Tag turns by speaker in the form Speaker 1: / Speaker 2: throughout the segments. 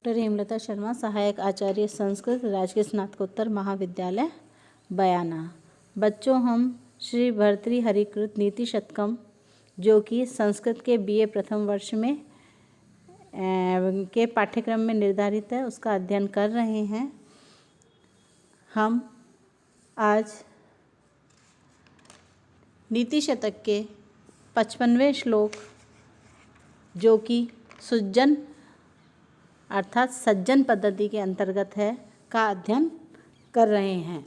Speaker 1: Doctor Hemlata Sharma, सहायक आचार्य संस्कृत, राजकीय स्नातकोत्तर महाविद्यालय बयाना। बच्चों, हम श्री भर्तृहरिकृत नीति शतकम, जो कि संस्कृत के बीए प्रथम वर्ष में के पाठ्यक्रम में निर्धारित है, उसका अध्ययन कर रहे हैं। हम आज नीति शतक के 55वें श्लोक, जो कि सुजन अर्थात सज्जन पद्धति के अंतर्गत है, का अध्ययन कर रहे हैं।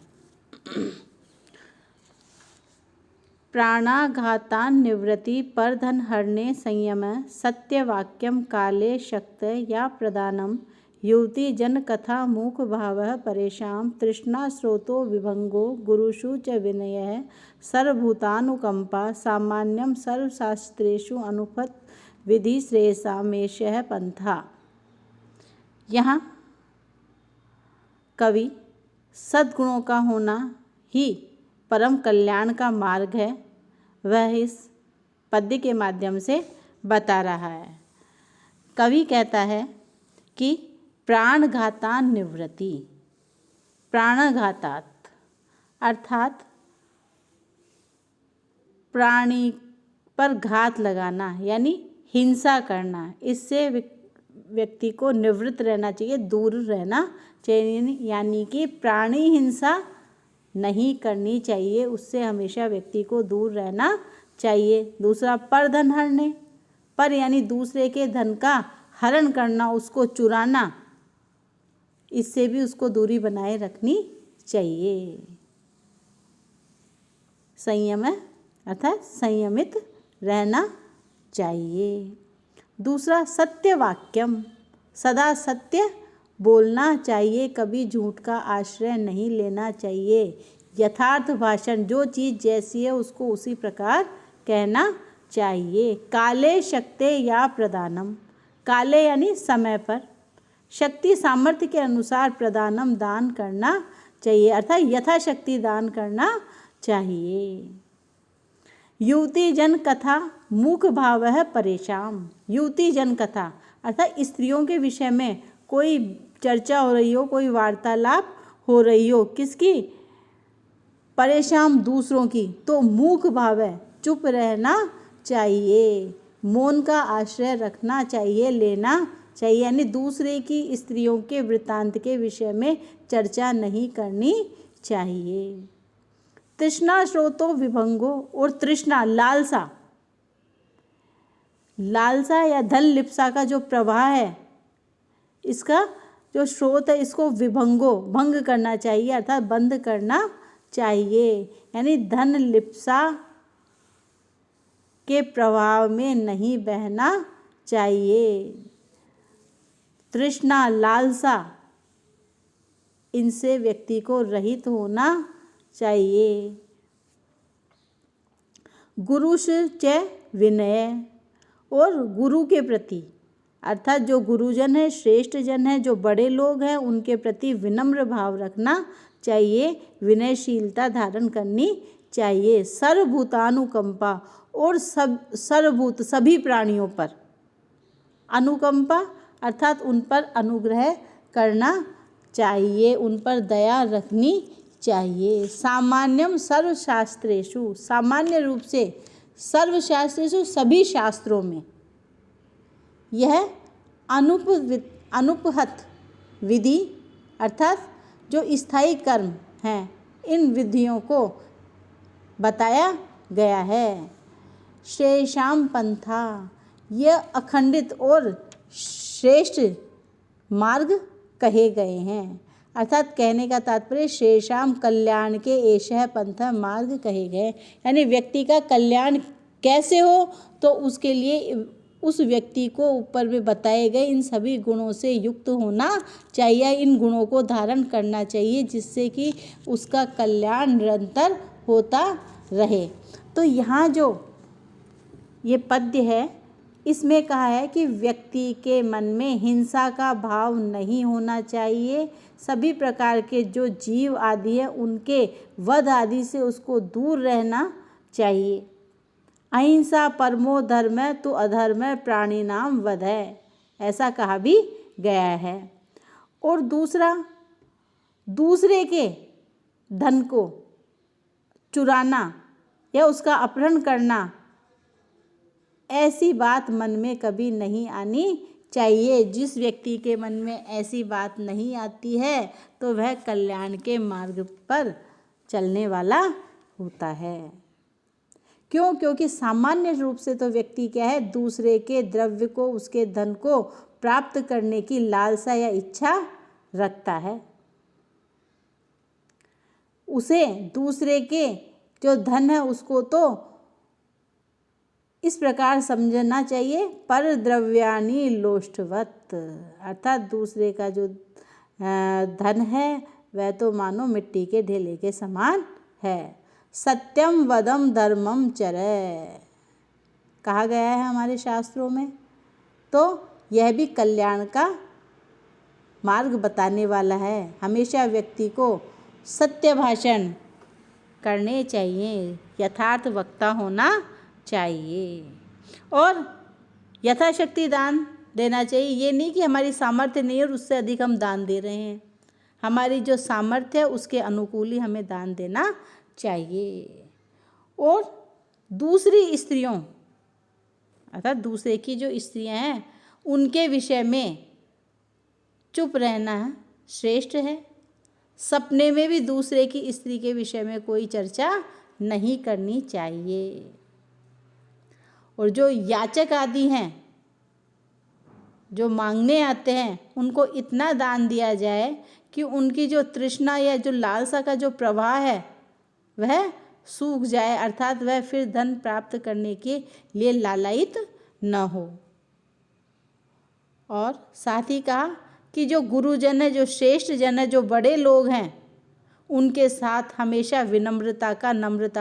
Speaker 1: प्राणाघातान निवृत्ति परधन हरणे संयम सत्यवाक्यम काले शक्त या प्रदानम युवती जन कथा मूक भावः परेशान तृष्णा स्रोतो विभंगो गुरुषु च विनयः सर्वभूतानुकंपा सामान्यम सर्वशास्त्रेषु अनुपत विधि श्रेयसामेशः पंथा। यहाँ कवि सद्गुणों का होना ही परम कल्याण का मार्ग है, वह इस पद्य के माध्यम से बता रहा है। कवि कहता है कि प्राणघातान निवृत्ति, प्राणघातात अर्थात प्राणी पर घात लगाना यानी हिंसा करना, इससे व्यक्ति को निवृत्त रहना चाहिए, दूर रहना चाहिए, यानी कि प्राणी हिंसा नहीं करनी चाहिए, उससे हमेशा व्यक्ति को दूर रहना चाहिए। दूसरा, परधन हरणे, पर यानी दूसरे के धन का हरण करना, उसको चुराना, इससे भी उसको दूरी बनाए रखनी चाहिए। संयम अर्थात संयमित रहना चाहिए। दूसरा, सत्यवाक्यम, सदा सत्य बोलना चाहिए, कभी झूठ का आश्रय नहीं लेना चाहिए। यथार्थ भाषण, जो चीज़ जैसी है उसको उसी प्रकार कहना चाहिए। काले शक्ते या प्रदानम, काले यानी समय पर, शक्ति सामर्थ्य के अनुसार प्रदानम दान करना चाहिए, अर्थात यथाशक्ति दान करना चाहिए। युवती जन कथा मूक भाव है परेशान, युवती जन कथा अर्थात स्त्रियों के विषय में कोई चर्चा हो रही हो, कोई वार्तालाप हो रही हो, किसकी? परेशान दूसरों की, तो मूक भाव है, चुप रहना चाहिए, मौन का आश्रय रखना चाहिए, लेना चाहिए, यानी दूसरे की स्त्रियों के वृत्तांत के विषय में चर्चा नहीं करनी चाहिए। तृष्णा स्रोतो विभंगो, और तृष्णा लालसा, लालसा या धन लिप्सा का जो प्रवाह है, इसका जो स्रोत है, इसको विभंगो भंग करना चाहिए, अर्थात बंद करना चाहिए, यानी धन लिप्सा के प्रभाव में नहीं बहना चाहिए। तृष्णा, लालसा, इनसे व्यक्ति को रहित होना चाहिए। गुरुष च विनय, और गुरु के प्रति अर्थात जो गुरुजन है, श्रेष्ठ जन है, जो बड़े लोग हैं, उनके प्रति विनम्र भाव रखना चाहिए, विनयशीलता धारण करनी चाहिए। सर्वभूतानुकंपा, और सर्वभूत सभी प्राणियों पर अनुकंपा अर्थात उन पर अनुग्रह करना चाहिए, उन पर दया रखनी चाहिए। सामान्यम सर्वशास्त्रेषु, सामान्य रूप से सर्वशास्त्रेषु सभी शास्त्रों में, यह अनुपहत विधि अर्थात जो स्थायी कर्म हैं, इन विधियों को बताया गया है। श्रेयसाम पंथा, यह अखंडित और श्रेष्ठ मार्ग कहे गए हैं, अर्थात कहने का तात्पर्य श्रेयसाम कल्याण के एषः पंथ मार्ग कहे गए, यानी व्यक्ति का कल्याण कैसे हो, तो उसके लिए उस व्यक्ति को ऊपर में बताए गए इन सभी गुणों से युक्त होना चाहिए, इन गुणों को धारण करना चाहिए, जिससे कि उसका कल्याण निरंतर होता रहे। तो यहाँ जो ये पद्य है, इसमें कहा है कि व्यक्ति के मन में हिंसा का भाव नहीं होना चाहिए, सभी प्रकार के जो जीव आदि है उनके वध आदि से उसको दूर रहना चाहिए। अहिंसा परमो धर्म, तो अधर्म प्राणी नाम वध है, ऐसा कहा भी गया है। और दूसरा, दूसरे के धन को चुराना या उसका अपहरण करना, ऐसी बात मन में कभी नहीं आनी चाहिए। जिस व्यक्ति के मन में ऐसी बात नहीं आती है तो वह कल्याण के मार्ग पर चलने वाला होता है। क्यों? क्योंकि सामान्य रूप से तो व्यक्ति क्या है, दूसरे के द्रव्य को, उसके धन को प्राप्त करने की लालसा या इच्छा रखता है। उसे दूसरे के जो धन है उसको तो इस प्रकार समझना चाहिए, पर द्रव्यानि लोष्टवत, अर्थात दूसरे का जो धन है वह तो मानो मिट्टी के ढेले के समान है। सत्यम वदम धर्मम चरै कहा गया है हमारे शास्त्रों में। तो यह भी कल्याण का मार्ग बताने वाला है। हमेशा व्यक्ति को सत्य भाषण करने चाहिए, यथार्थ वक्ता होना चाहिए और यथाशक्ति दान देना चाहिए। ये नहीं कि हमारी सामर्थ्य नहीं है और उससे अधिक हम दान दे रहे हैं। हमारी जो सामर्थ्य है उसके अनुकूल ही हमें दान देना चाहिए। और दूसरी स्त्रियों, अर्थात दूसरे की जो स्त्रियां हैं उनके विषय में चुप रहना श्रेष्ठ है। सपने में भी दूसरे की स्त्री के विषय में कोई चर्चा नहीं करनी चाहिए। और जो याचक आदि हैं, जो मांगने आते हैं, उनको इतना दान दिया जाए कि उनकी जो तृष्णा या जो लालसा का जो प्रवाह है वह सूख जाए, अर्थात वह फिर धन प्राप्त करने के लिए लालायित न हो। और साथ ही कहा कि जो गुरुजन है, जो श्रेष्ठ जन है, जो बड़े लोग हैं, उनके साथ हमेशा नम्रता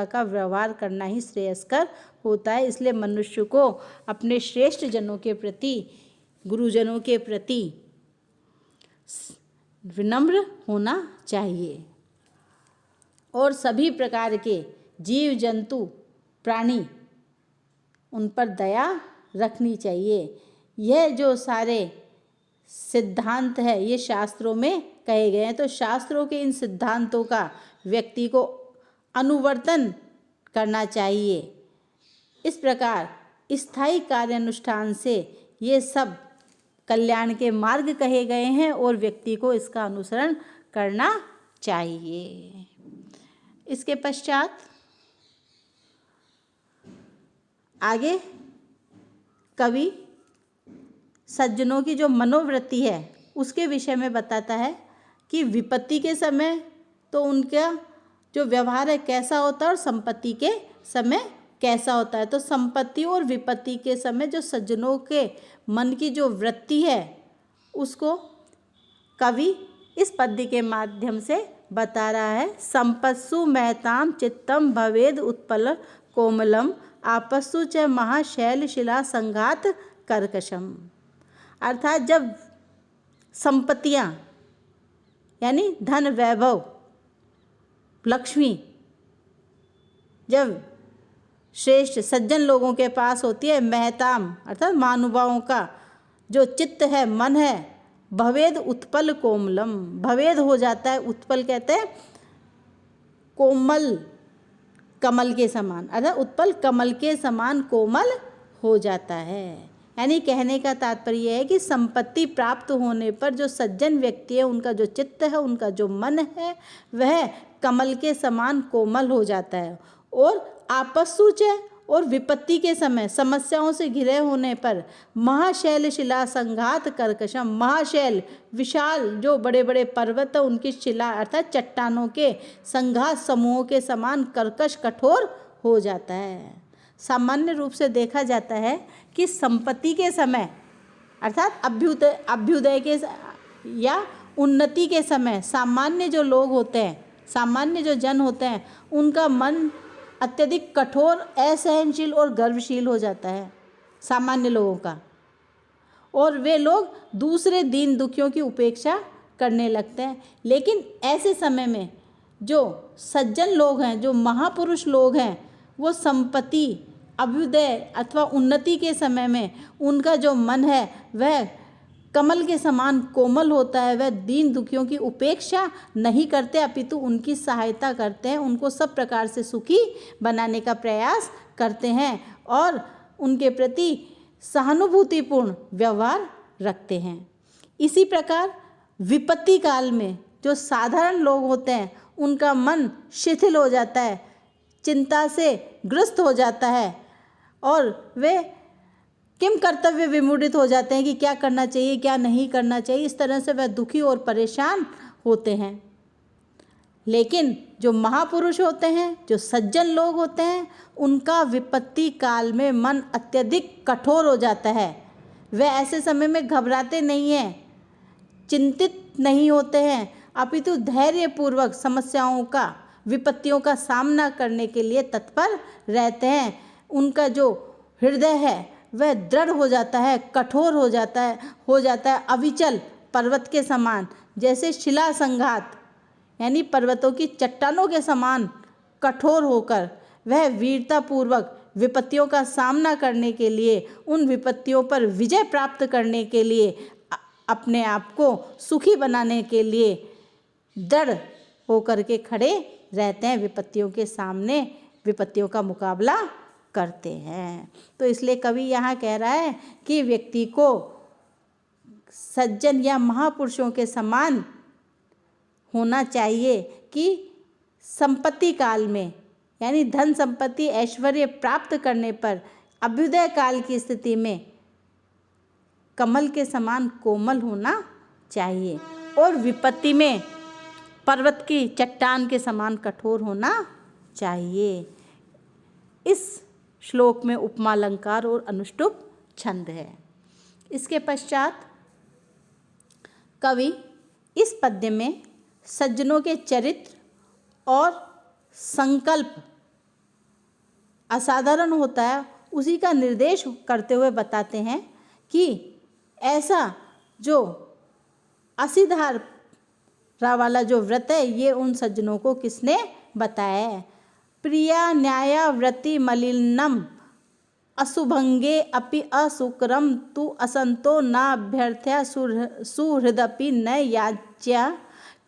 Speaker 1: का व्यवहार करना ही श्रेयस्कर होता है। इसलिए मनुष्य को अपने श्रेष्ठ जनों के प्रति, गुरुजनों के प्रति विनम्र होना चाहिए और सभी प्रकार के जीव जंतु प्राणी उन पर दया रखनी चाहिए। यह जो सारे सिद्धांत है ये शास्त्रों में कहे गए हैं। तो शास्त्रों के इन सिद्धांतों का व्यक्ति को अनुवर्तन करना चाहिए। इस प्रकार स्थायी कार्यानुष्ठान से ये सब कल्याण के मार्ग कहे गए हैं और व्यक्ति को इसका अनुसरण करना चाहिए। इसके पश्चात आगे कवि सज्जनों की जो मनोवृत्ति है उसके विषय में बताता है कि विपत्ति के समय तो उनका जो व्यवहार है कैसा होता है और संपत्ति के समय कैसा होता है। तो संपत्ति और विपत्ति के समय जो सज्जनों के मन की जो वृत्ति है उसको कवि इस पद्य के माध्यम से बता रहा है। संपत्सु महताम चित्तम भवेद उत्पल कोमलम आपस्सु च महाशैल शिला संघात कर्कशम। अर्थात जब संपत्तियाँ यानी धन, वैभव, लक्ष्मी जब श्रेष्ठ सज्जन लोगों के पास होती है, महताम अर्थात महानुभावों का जो चित्त है, मन है, भवेद उत्पल कोमलम, भवेद हो जाता है। उत्पल कहते हैं कोमल, कमल के समान, अर्थात उत्पल कमल के समान कोमल हो जाता है। यानी कहने का तात्पर्य है कि संपत्ति प्राप्त होने पर जो सज्जन व्यक्ति है उनका जो चित्त है, उनका जो मन है वह कमल के समान कोमल हो जाता है। और आपस्सुच और विपत्ति के समय समस्याओं से घिरे होने पर महाशैल शिला संघात कर्कशम, महाशैल विशाल जो बड़े बड़े पर्वत है उनकी शिला अर्थात चट्टानों के संघात समूहों के समान कर्कश कठोर हो जाता है। सामान्य रूप से देखा जाता है कि संपत्ति के समय अर्थात अभ्युदय के या उन्नति के समय सामान्य जो लोग होते हैं, सामान्य जो जन होते हैं, उनका मन अत्यधिक कठोर, असहनशील और गर्वशील हो जाता है सामान्य लोगों का, और वे लोग दूसरे दीन दुखियों की उपेक्षा करने लगते हैं। लेकिन ऐसे समय में जो सज्जन लोग हैं, जो महापुरुष लोग हैं, वो संपत्ति, अभ्युदय अथवा उन्नति के समय में उनका जो मन है वह कमल के समान कोमल होता है। वह दीन दुखियों की उपेक्षा नहीं करते अपितु उनकी सहायता करते हैं, उनको सब प्रकार से सुखी बनाने का प्रयास करते हैं और उनके प्रति सहानुभूतिपूर्ण व्यवहार रखते हैं। इसी प्रकार विपत्ति काल में जो साधारण लोग होते हैं उनका मन शिथिल हो जाता है, चिंता से ग्रस्त हो जाता है और वे किम कर्तव्य विमूढ़ित हो जाते हैं कि क्या करना चाहिए क्या नहीं करना चाहिए। इस तरह से वह दुखी और परेशान होते हैं। लेकिन जो महापुरुष होते हैं, जो सज्जन लोग होते हैं, उनका विपत्ति काल में मन अत्यधिक कठोर हो जाता है। वे ऐसे समय में घबराते नहीं हैं, चिंतित नहीं होते हैं, अपितु धैर्यपूर्वक समस्याओं का, विपत्तियों का सामना करने के लिए तत्पर रहते हैं। उनका जो हृदय है वह दृढ़ हो जाता है, कठोर हो जाता है अविचल पर्वत के समान, जैसे शिला संघात यानी पर्वतों की चट्टानों के समान कठोर होकर वह वीरतापूर्वक विपत्तियों का सामना करने के लिए, उन विपत्तियों पर विजय प्राप्त करने के लिए, अपने आप को सुखी बनाने के लिए दृढ़ होकर के खड़े रहते हैं, विपत्तियों के सामने विपत्तियों का मुकाबला करते हैं। तो इसलिए कवि यहाँ कह रहा है कि व्यक्ति को सज्जन या महापुरुषों के समान होना चाहिए कि संपत्ति काल में यानी धन संपत्ति ऐश्वर्य प्राप्त करने पर अभ्युदय काल की स्थिति में कमल के समान कोमल होना चाहिए और विपत्ति में पर्वत की चट्टान के समान कठोर होना चाहिए। इस श्लोक में उपमा अलंकार और अनुष्टुप छंद है। इसके पश्चात कवि इस पद्य में सज्जनों के चरित्र और संकल्प असाधारण होता है, उसी का निर्देश करते हुए बताते हैं कि ऐसा जो 80 धारा वाला जो व्रत है ये उन सज्जनों को किसने बताया है। प्रिया न्याया व्रति मलिनम अशुभंगे अपि असुकरम तु असंतो नाभ्यर्थ्या सुहृदपि न याच्या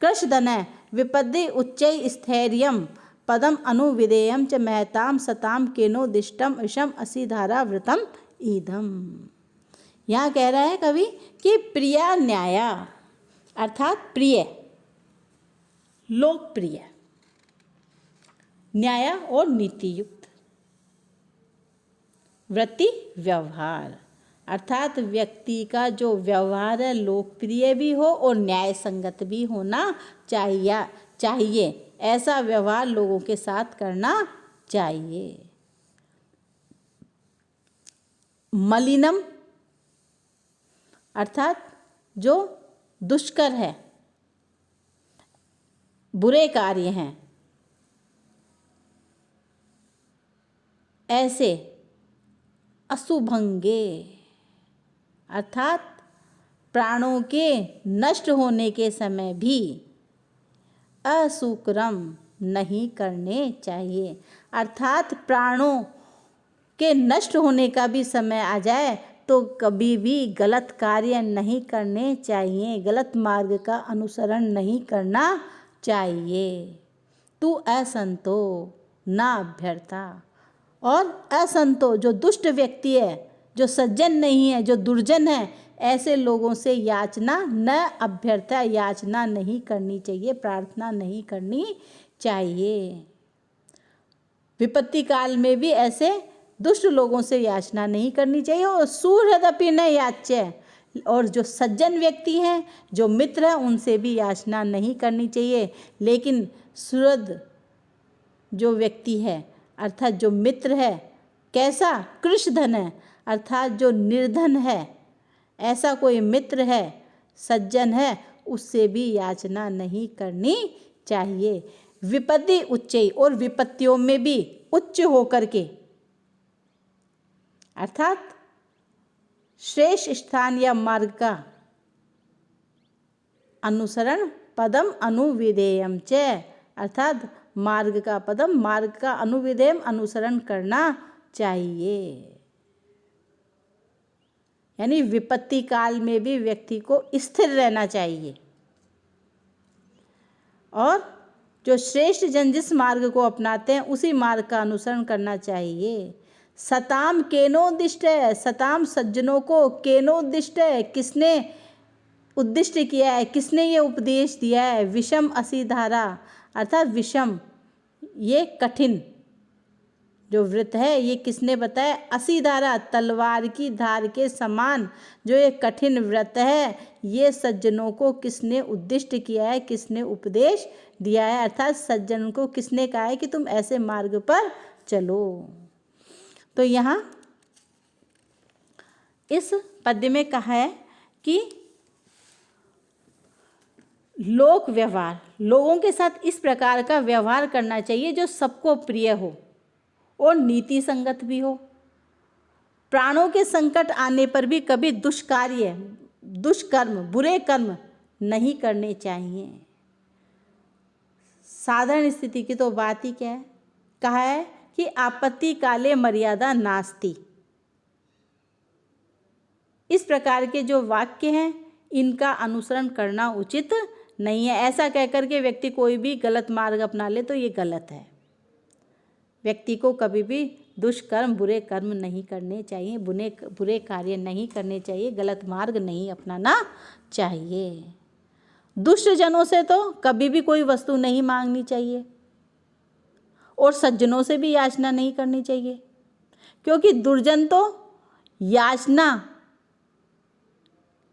Speaker 1: कृष्णदन विपदे उच्चै स्थैर्यम पदम अनुविधेयम च महताम सताम केनोदिष्टम इशम असि धारा व्रतम ईदम। यहाँ कह रहा है कवि कि प्रिया न्याया अर्थात प्रिय, लोकप्रिय, न्याय और नीति युक्त, वृत्ति व्यवहार अर्थात व्यक्ति का जो व्यवहार है लोकप्रिय भी हो और न्याय संगत भी होना चाहिए। ऐसा व्यवहार लोगों के साथ करना चाहिए। मलिनम अर्थात जो दुष्कर है, बुरे कार्य हैं, ऐसे अशुभंगे अर्थात प्राणों के नष्ट होने के समय भी असुकर्म नहीं करने चाहिए। अर्थात प्राणों के नष्ट होने का भी समय आ जाए तो कभी भी गलत कार्य नहीं करने चाहिए, गलत मार्ग का अनुसरण नहीं करना चाहिए। तू असंतो ना अभ्यर्था, और असंतो जो दुष्ट व्यक्ति है, जो सज्जन नहीं है, जो दुर्जन है, ऐसे लोगों से याचना न अभ्यर्था, याचना नहीं करनी चाहिए, प्रार्थना नहीं करनी चाहिए। विपत्ति काल में भी ऐसे दुष्ट लोगों से याचना नहीं करनी चाहिए। और सुहृदपि न याच्य, और जो सज्जन व्यक्ति हैं, जो मित्र हैं, उनसे भी याचना नहीं करनी चाहिए। लेकिन सुहृद जो व्यक्ति है अर्थात जो मित्र है, कैसा? कृशधन है अर्थात जो निर्धन है, ऐसा कोई मित्र है, सज्जन है, उससे भी याचना नहीं करनी चाहिए। विपत्ति उच्चै, और विपत्तियों में भी उच्च होकर के अर्थात श्रेष्ठ स्थान या मार्ग का अनुसरण, पदम अनुविधेयम च, अर्थात मार्ग का पदम, मार्ग का अनुविधेयम, अनुसरण करना चाहिए। यानी विपत्ति काल में भी व्यक्ति को स्थिर रहना चाहिए। और जो श्रेष्ठ जन जिस मार्ग को अपनाते हैं उसी मार्ग का अनुसरण करना चाहिए। सताम केनोद्दिष्ट है, सताम सज्जनों को, केनोद्दिष्ट है, किसने उद्दिष्ट किया है, किसने ये उपदेश दिया है। विषम असी धारा, अर्थात विषम ये कठिन जो व्रत है ये किसने बताया। असी धारा, तलवार की धार के समान जो ये कठिन व्रत है ये सज्जनों को किसने उद्दिष्ट किया है, किसने उपदेश दिया है। अर्थात सज्जन को किसने कहा है कि तुम ऐसे मार्ग पर चलो। तो यहाँ इस पद्य में कहा है कि लोक व्यवहार, लोगों के साथ इस प्रकार का व्यवहार करना चाहिए जो सबको प्रिय हो और नीति संगत भी हो। प्राणों के संकट आने पर भी कभी दुष्कार्य, दुष्कर्म, बुरे कर्म नहीं करने चाहिए। साधारण स्थिति की तो बात ही क्या है। कहा है कि आपत्ति काले मर्यादा नास्ति। इस प्रकार के जो वाक्य हैं इनका अनुसरण करना उचित नहीं है। ऐसा कहकर के व्यक्ति कोई भी गलत मार्ग अपना ले तो ये गलत है। व्यक्ति को कभी भी दुष्कर्म, बुरे कर्म नहीं करने चाहिए, बुरे कार्य नहीं करने चाहिए, गलत मार्ग नहीं अपनाना चाहिए। दुष्ट जनों से तो कभी भी कोई वस्तु नहीं मांगनी चाहिए और सज्जनों से भी याचना नहीं करनी चाहिए, क्योंकि दुर्जन तो याचना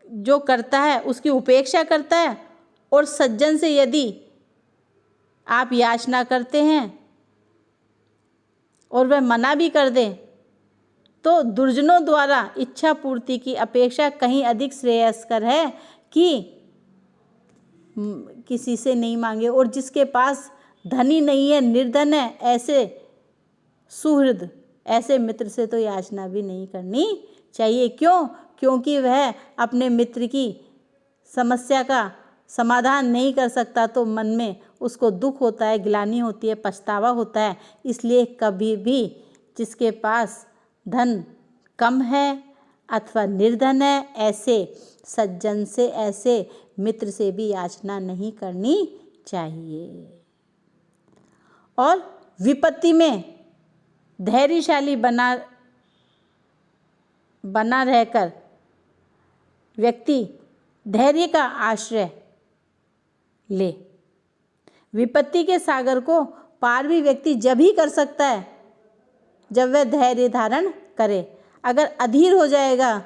Speaker 1: जो करता है उसकी उपेक्षा करता है, और सज्जन से यदि आप याचना करते हैं और वह मना भी कर दे तो दुर्जनों द्वारा इच्छा पूर्ति की अपेक्षा कहीं अधिक श्रेयस्कर है कि किसी से नहीं मांगे। और जिसके पास धनी नहीं है, निर्धन है, ऐसे सुहृद, ऐसे मित्र से तो याचना भी नहीं करनी चाहिए। क्यों? क्योंकि वह अपने मित्र की समस्या का समाधान नहीं कर सकता तो मन में उसको दुख होता है, ग्लानि होती है, पछतावा होता है। इसलिए कभी भी जिसके पास धन कम है अथवा निर्धन है, ऐसे सज्जन से, ऐसे मित्र से भी याचना नहीं करनी चाहिए। और विपत्ति में धैर्यशाली बना रहकर व्यक्ति धैर्य का आश्रय ले। विपत्ति के सागर को पार भी व्यक्ति जब ही कर सकता है जब वह धैर्य धारण करे। अगर अधीर हो जाएगा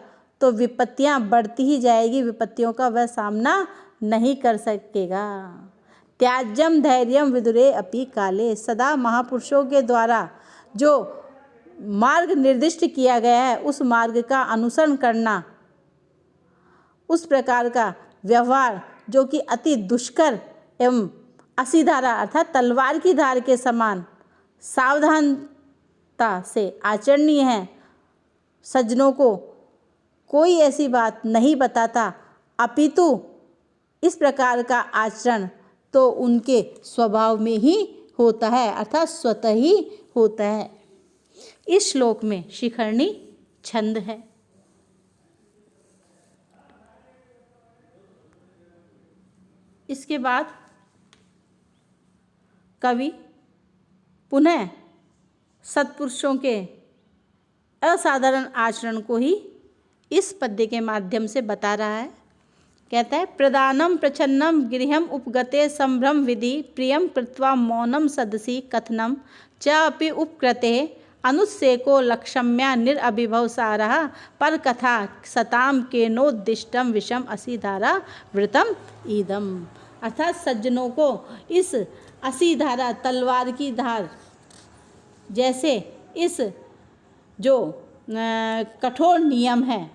Speaker 1: तो विपत्तियां बढ़ती ही जाएगी, विपत्तियों का वह सामना नहीं कर सकेगा। त्याज्यम धैर्यम विदुरे अपि काले, सदा महापुरुषों के द्वारा जो मार्ग निर्दिष्ट किया गया है उस मार्ग का अनुसरण करना, उस प्रकार का व्यवहार जो कि अति दुष्कर एवं असी धारा अर्थात तलवार की धार के समान सावधानता से आचरणीय है। सज्जनों को कोई ऐसी बात नहीं बताता, अपितु इस प्रकार का आचरण तो उनके स्वभाव में ही होता है, अर्थात स्वतः ही होता है। इस श्लोक में शिखरणी छंद है। इसके बाद कवि पुनः सत्पुरुषों के असाधारण आचरण को ही इस पद्य के माध्यम से बता रहा है। कहता है, प्रदानम प्रच्छन्नम गृहम उपगते संभ्रम विधि प्रियम कृत्वा मौनम सदसि कथनम च अपि उपकृते अनुस्सेको लक्षम्या निरअभिभव सारः पर कथा सताम केनोद्दिष्टम विषम असी धारा वृतम ईदम। अर्थात सज्जनों को इस असी धारा, तलवार की धार जैसे इस जो कठोर नियम है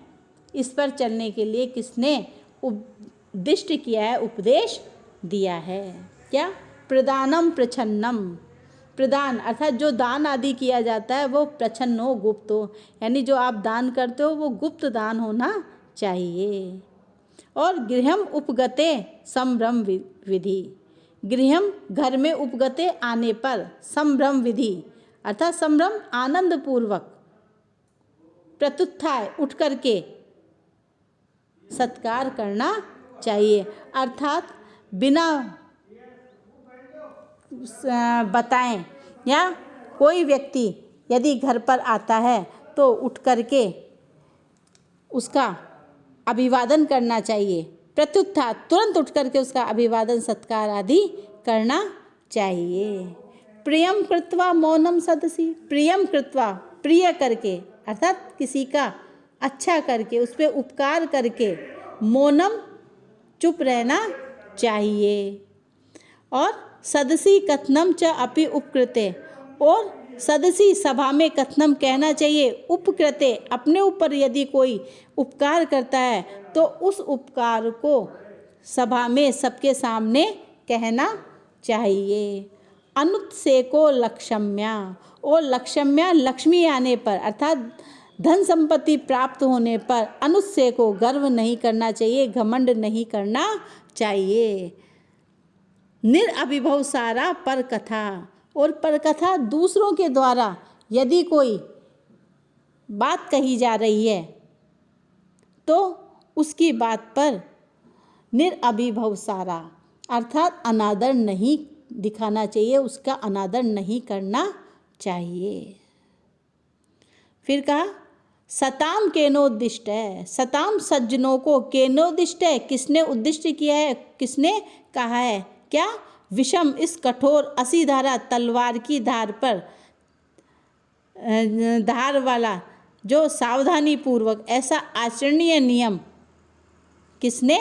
Speaker 1: इस पर चलने के लिए किसने उद्दिष्ट किया है, उपदेश दिया है। क्या? प्रदानम प्रच्छन्नम, प्रदान अर्थात जो दान आदि किया जाता है वो प्रच्छन्न हो, गुप्त हो, यानी जो आप दान करते हो वो गुप्त दान होना चाहिए। और गृहम उपगते संभ्रम विधि, गृहम घर में उपगते आने पर, संभ्रम विधि अर्थात संभ्रम आनंद पूर्वक, प्रत्युत्थाय उठ करके, सत्कार करना चाहिए। अर्थात बिना बताएं या कोई व्यक्ति यदि घर पर आता है तो उठ करके उसका अभिवादन करना चाहिए। प्रत्युत्था तुरंत उठ करके उसका अभिवादन सत्कार आदि करना चाहिए। प्रियम कृत्वा मौनम सदसि, प्रियम कृत्वा प्रिय करके अर्थात किसी का अच्छा करके उस पर उपकार करके मौनम चुप रहना चाहिए। और सदसी कथनम च अपि उपकृते, और सदसी सभा में कथनम कहना चाहिए। उपकृते अपने ऊपर यदि कोई उपकार करता है तो उस उपकार को सभा में सबके सामने कहना चाहिए। अनुत्सेको लक्ष्म्या, और लक्ष्म्या लक्ष्मी आने पर अर्थात धन संपत्ति प्राप्त होने पर अनुत्सेको गर्व नहीं करना चाहिए, घमंड नहीं करना चाहिए। निरअभिभव सारा पर कथा, और पर कथा दूसरों के द्वारा यदि कोई बात कही जा रही है तो उसकी बात पर निरअभिभव सारा अर्थात अनादर नहीं दिखाना चाहिए, उसका अनादर नहीं करना चाहिए। फिर कहा सताम केनोद्दिष्ट है, सताम सज्जनों को केनोद्दिष्ट है, किसने उद्दिष्ट किया है, किसने कहा है, क्या विषम इस कठोर असीधारा तलवार की धार पर धार वाला जो सावधानी पूर्वक ऐसा आचरणीय नियम किसने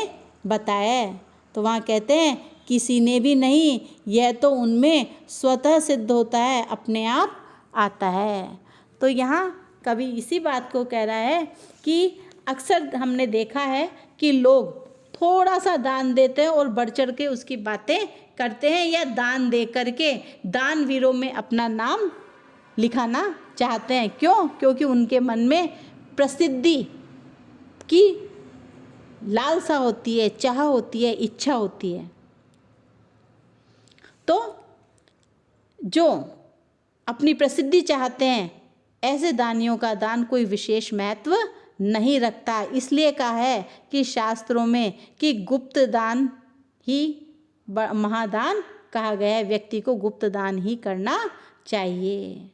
Speaker 1: बताया है। तो वहाँ कहते हैं किसी ने भी नहीं, यह तो उनमें स्वतः सिद्ध होता है, अपने आप आता है। तो यहाँ कवि इसी बात को कह रहा है कि अक्सर हमने देखा है कि लोग थोड़ा सा दान देते हैं और बढ़ चढ़ के उसकी बातें करते हैं, या दान दे करके दानवीरों में अपना नाम लिखाना चाहते हैं। क्यों? क्योंकि उनके मन में प्रसिद्धि की लालसा होती है, चाह होती है, इच्छा होती है। तो जो अपनी प्रसिद्धि चाहते हैं ऐसे दानियों का दान कोई विशेष महत्व नहीं रखता। इसलिए कहा है कि शास्त्रों में कि गुप्त दान ही महादान कहा गया है, व्यक्ति को गुप्त दान ही करना चाहिए।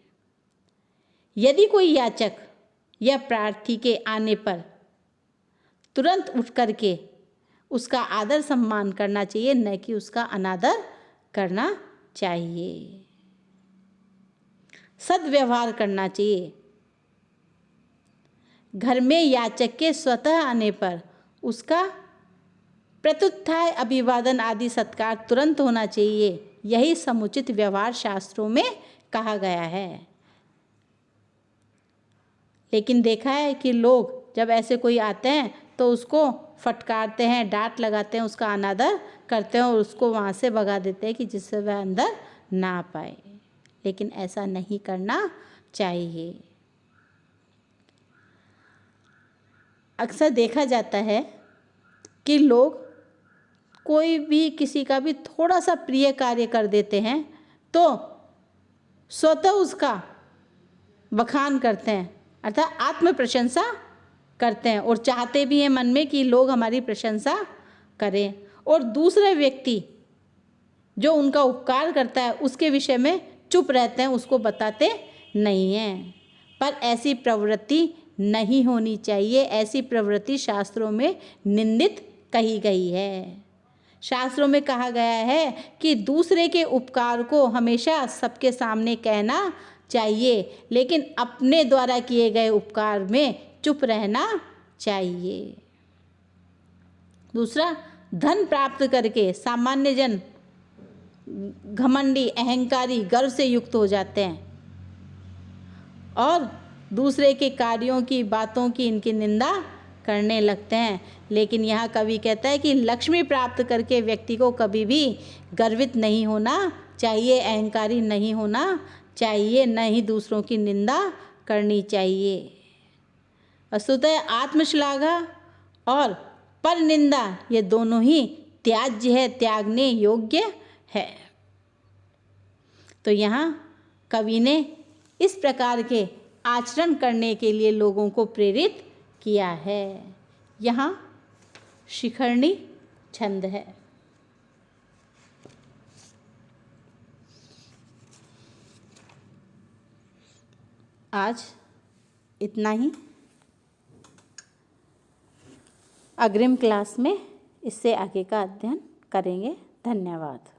Speaker 1: यदि कोई याचक या प्रार्थी के आने पर तुरंत उठ करके उसका आदर सम्मान करना चाहिए, न कि उसका अनादर करना चाहिए। सद्व्यवहार करना चाहिए। घर में याचक के स्वतः आने पर उसका प्रत्युत्थाय अभिवादन आदि सत्कार तुरंत होना चाहिए। यही समुचित व्यवहार शास्त्रों में कहा गया है। लेकिन देखा है कि लोग जब ऐसे कोई आते हैं तो उसको फटकारते हैं, डांट लगाते हैं, उसका अनादर करते हैं और उसको वहाँ से भगा देते हैं कि जिससे वह अंदर ना आ पाए। लेकिन ऐसा नहीं करना चाहिए। अक्सर देखा जाता है कि लोग कोई भी किसी का भी थोड़ा सा प्रिय कार्य कर देते हैं तो स्वतः उसका बखान करते हैं, अर्थात आत्म प्रशंसा करते हैं और चाहते भी हैं मन में कि लोग हमारी प्रशंसा करें, और दूसरे व्यक्ति जो उनका उपकार करता है उसके विषय में चुप रहते हैं, उसको बताते नहीं हैं। पर ऐसी प्रवृत्ति नहीं होनी चाहिए। ऐसी प्रवृत्ति शास्त्रों में निंदित कही गई है। शास्त्रों में कहा गया है कि दूसरे के उपकार को हमेशा सबके सामने कहना चाहिए, लेकिन अपने द्वारा किए गए उपकार में चुप रहना चाहिए। दूसरा, धन प्राप्त करके सामान्य जन घमंडी, अहंकारी, गर्व से युक्त हो जाते हैं और दूसरे के कार्यों की, बातों की इनकी निंदा करने लगते हैं। लेकिन यहाँ कवि कहता है कि लक्ष्मी प्राप्त करके व्यक्ति को कभी भी गर्वित नहीं होना चाहिए, अहंकारी नहीं होना चाहिए, न ही दूसरों की निंदा करनी चाहिए। वस्तुतः आत्मश्लाघा और पर निंदा ये दोनों ही त्याज्य है, त्यागने योग्य है। तो यहाँ कवि ने इस प्रकार के आचरण करने के लिए लोगों को प्रेरित किया है। यहाँ शिखरणी छंद है। आज इतना ही। अग्रिम क्लास में इससे आगे का अध्ययन करेंगे। धन्यवाद।